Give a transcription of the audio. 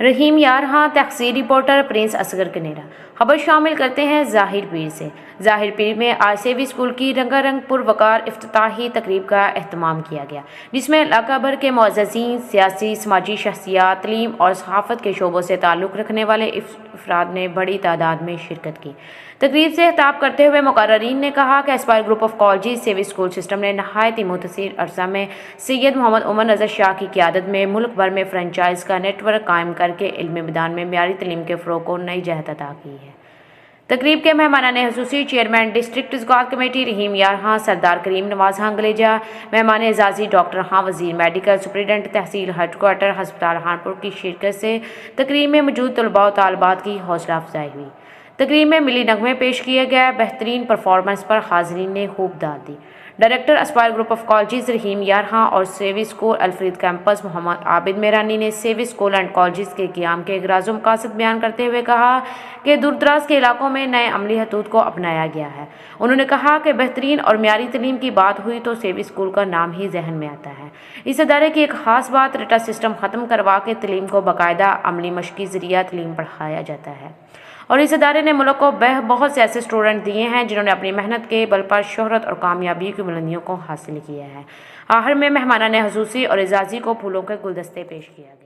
रहीम यारहा तहसील reporter Prince Asghar Canara. खबर शामिल करते हैं ज़ाहिर पीर से। ज़ाहिर पीर में आज सेवी स्कूल की रंगारंग पुरवकार इफ्तिताही तकरीब का एहतमाम किया गया, जिसमें इलाका भर के मुअज़्ज़िज़ीन, सियासी समाजी शख्सियात, तलीम और सहाफ़त के शोबों से ताल्लुक़ रखने वाले अफराद ने बड़ी तादाद में शिरकत की। तकरीब से खिताब करते हुए मुक़र्ररीन ने कहा कि एस्पायर ग्रुप ऑफ कॉलेज सेवी स्कूल सिस्टम ने नहायत ही मुख्तसर अरसा में सैयद मोहम्मद उमर नज़र शाह की क़यादत में मुल्क भर में फ्रेंचाइज का नेटवर्क कायम करके इल्मी मैदान में मियारी तलीम के फ़रोग़ को नई जहत अता की है। तकरीब के मेहमानान हुसूसी चेयरमैन डिस्ट्रिक्ट ज़कात कमेटी रहीम यारहा, सरदार करीम नवाज हांगलेजा, मेहमान एजाज़ी डॉक्टर हाँ वज़ीर, मेडिकल सुप्रिटेंडेंट तहसील हेडक्वार्टर हस्पताल हानपुर की शिरकत से तकरीब में मौजूद तलबा व तालिबात की हौसला अफजाई हुई। तकरीब में मिली नगमे पेश किए गए। बेहतरीन परफॉर्मेंस पर हाज़रीन ने खूब दाद दी। Director Aspire group of college Rahim Yarha और Sevi school Alfred campus Mohammad Abid Mehrani ने सेवी स्कूल एंड कॉलेज के क़याम के ग़राज़ व मक़ासद बयान करते हुए कहा कि दूर दराज के इलाकों में नए अमली हतूत को अपनाया गया है। उन्होंने कहा कि बेहतरीन और मियारी तलीम की बात हुई तो सेवी स्कूल का नाम ही जहन में आता है। इस अदारे की एक ख़ास बात रटा सिस्टम ख़त्म करवा के तलीम को बाकायदा अमली मशक़ी ज़रिया तलीम पढ़ाया जाता है, और इस अदारे ने मुल्क को बहुत से ऐसे स्टूडेंट दिए हैं जिन्होंने अपनी मेहनत के बल पर शोहरत और कामयाबी की बुलंदियों को हासिल किया है। आखिर में मेहमानान हुसूसी और एजाज़ी को फूलों के गुलदस्ते पेश किया गया।